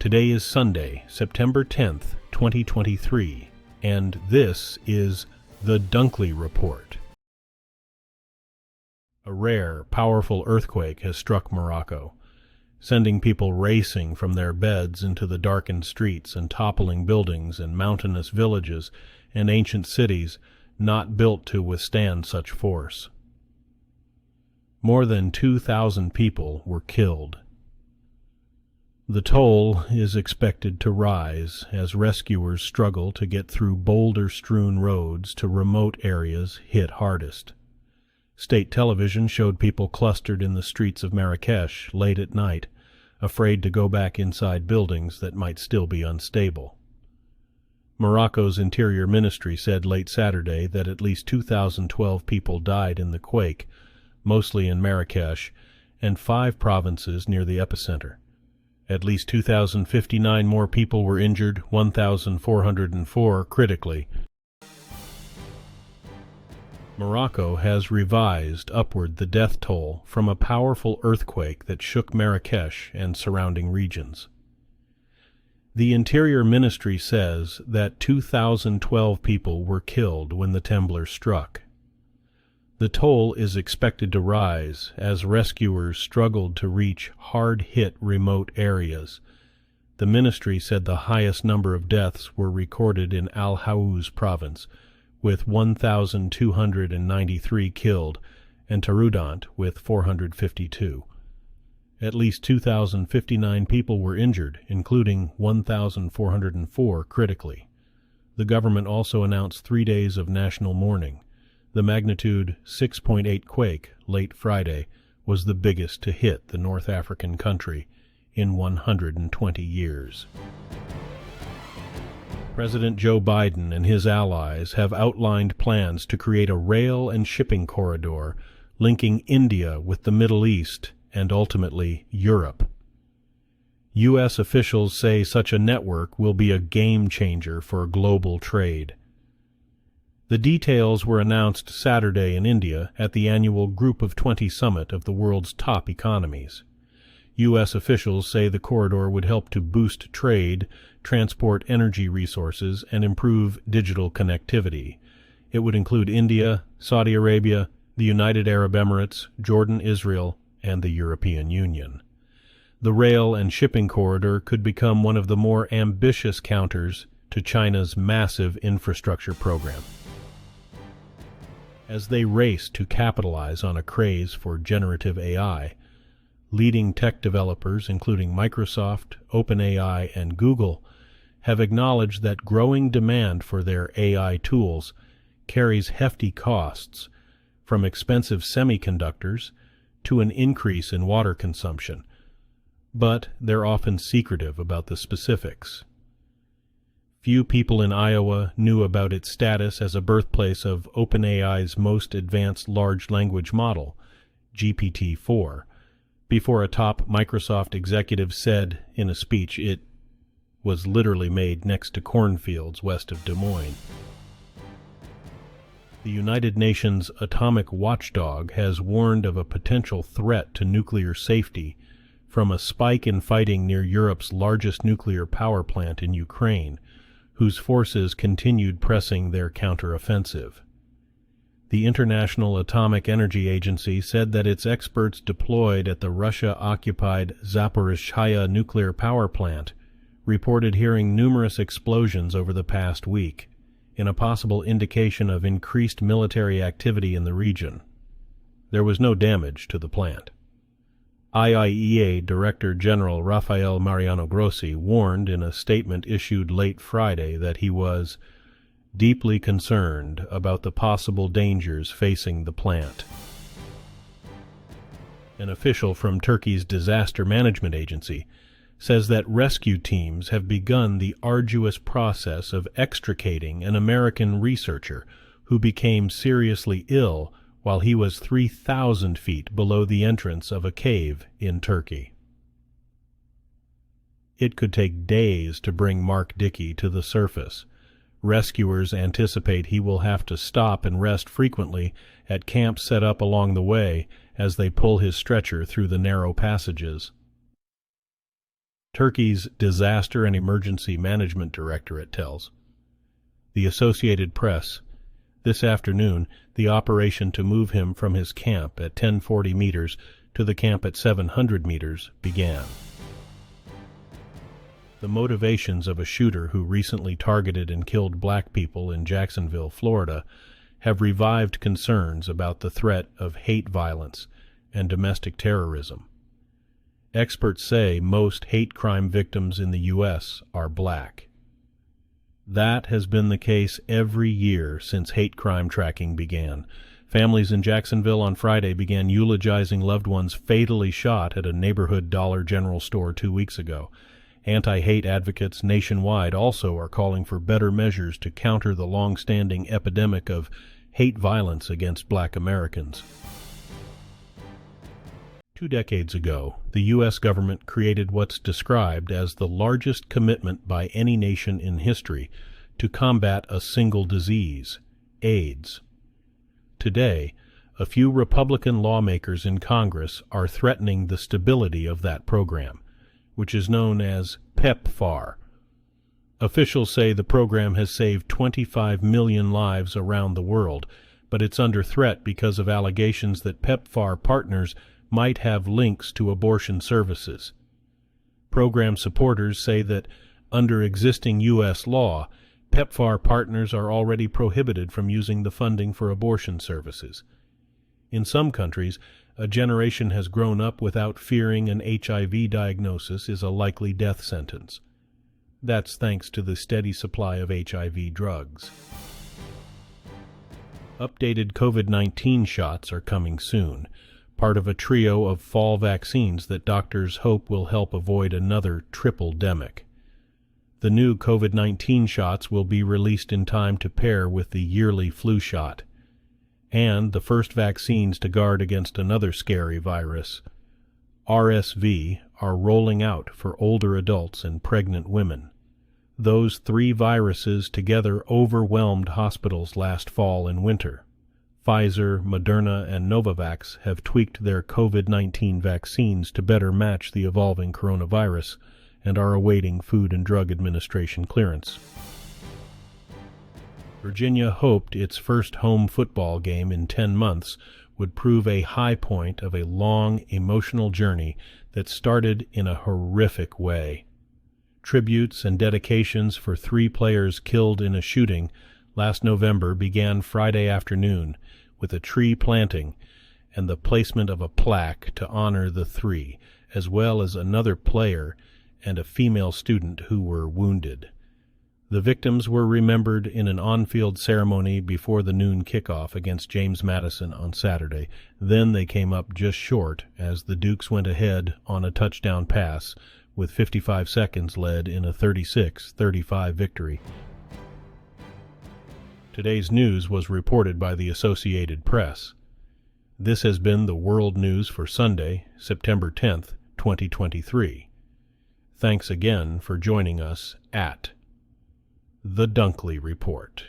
Today is Sunday, September 10th, 2023, and this is the Dunkley Report. A rare, powerful earthquake has struck Morocco, sending people racing from their beds into the darkened streets and toppling buildings in mountainous villages and ancient cities not built to withstand such force. More than 2,000 people were killed. The toll is expected to rise as rescuers struggle to get through boulder-strewn roads to remote areas hit hardest. State television showed people clustered in the streets of Marrakesh late at night, afraid to go back inside buildings that might still be unstable. Morocco's Interior Ministry said late Saturday that at least 2,012 people died in the quake, mostly in Marrakesh, and 5 provinces near the epicenter. At least 2,059 more people were injured, 1,404 critically. Morocco has revised upward the death toll from a powerful earthquake that shook Marrakesh and surrounding regions. The Interior Ministry says that 2,012 people were killed when the trembler struck. The toll is expected to rise as rescuers struggled to reach hard-hit remote areas. The ministry said the highest number of deaths were recorded in Al Haouz province, with 1,293 killed, and Taroudant with 452. At least 2,059 people were injured, including 1,404 critically. The government also announced 3 days of national mourning. The magnitude 6.8 quake late Friday was the biggest to hit the North African country in 120 years. President Joe Biden and his allies have outlined plans to create a rail and shipping corridor linking India with the Middle East and ultimately Europe. U.S. officials say such a network will be a game changer for global trade. The details were announced Saturday in India at the annual Group of 20 summit of the world's top economies. U.S. officials say the corridor would help to boost trade, transport energy resources, and improve digital connectivity. It would include India, Saudi Arabia, the United Arab Emirates, Jordan, Israel, and the European Union. The rail and shipping corridor could become one of the more ambitious counters to China's massive infrastructure program. As they race to capitalize on a craze for generative AI, leading tech developers, including Microsoft, OpenAI, and Google, have acknowledged that growing demand for their AI tools carries hefty costs, from expensive semiconductors to an increase in water consumption, but they're often secretive about the specifics. Few people in Iowa knew about its status as a birthplace of OpenAI's most advanced large language model, GPT-4, before a top Microsoft executive said in a speech it was literally made next to cornfields west of Des Moines. The United Nations atomic watchdog has warned of a potential threat to nuclear safety from a spike in fighting near Europe's largest nuclear power plant in Ukraine, whose forces continued pressing their counteroffensive. The International Atomic Energy Agency said that its experts deployed at the Russia-occupied Zaporizhzhia nuclear power plant reported hearing numerous explosions over the past week, in a possible indication of increased military activity in the region. There was no damage to the plant. IAEA Director General Rafael Mariano Grossi warned in a statement issued late Friday that he was deeply concerned about the possible dangers facing the plant. An official from Turkey's Disaster Management Agency says that rescue teams have begun the arduous process of extricating an American researcher who became seriously ill while he was 3,000 feet below the entrance of a cave in Turkey. It could take days to bring Mark Dickey to the surface. Rescuers anticipate he will have to stop and rest frequently at camps set up along the way as they pull his stretcher through the narrow passages. Turkey's Disaster and Emergency Management Directorate tells. The Associated Press. This afternoon, the operation to move him from his camp at 1040 meters to the camp at 700 meters began. The motivations of a shooter who recently targeted and killed black people in Jacksonville, Florida, have revived concerns about the threat of hate violence and domestic terrorism. Experts say most hate crime victims in the U.S. are black. That has been the case every year since hate crime tracking began. Families in Jacksonville on Friday began eulogizing loved ones fatally shot at a neighborhood Dollar General store 2 weeks ago. Anti-hate advocates nationwide also are calling for better measures to counter the long-standing epidemic of hate violence against black Americans. 2 decades ago, the U.S. government created what's described as the largest commitment by any nation in history to combat a single disease, AIDS. Today, a few Republican lawmakers in Congress are threatening the stability of that program, which is known as PEPFAR. Officials say the program has saved 25 million lives around the world, but it's under threat because of allegations that PEPFAR partners might have links to abortion services. Program supporters say that under existing U.S. law, PEPFAR partners are already prohibited from using the funding for abortion services. In some countries, a generation has grown up without fearing an HIV diagnosis is a likely death sentence. That's thanks to the steady supply of HIV drugs. Updated COVID-19 shots are coming soon, part of a trio of fall vaccines that doctors hope will help avoid another triple-demic. The new COVID-19 shots will be released in time to pair with the yearly flu shot, and the first vaccines to guard against another scary virus, RSV, are rolling out for older adults and pregnant women. Those 3 viruses together overwhelmed hospitals last fall and winter. Pfizer, Moderna, and Novavax have tweaked their COVID-19 vaccines to better match the evolving coronavirus and are awaiting Food and Drug Administration clearance. Virginia hoped its first home football game in 10 months would prove a high point of a long, emotional journey that started in a horrific way. Tributes and dedications for 3 players killed in a shooting last November began Friday afternoon with a tree planting and the placement of a plaque to honor the 3, as well as another player and a female student who were wounded. The victims were remembered in an on-field ceremony before the noon kickoff against James Madison on Saturday. Then they came up just short as the Dukes went ahead on a touchdown pass with 55 seconds led in a 36-35 victory. Today's news was reported by the Associated Press. This has been the World News for Sunday, September 10th, 2023. Thanks again for joining us at The Dunkley Report.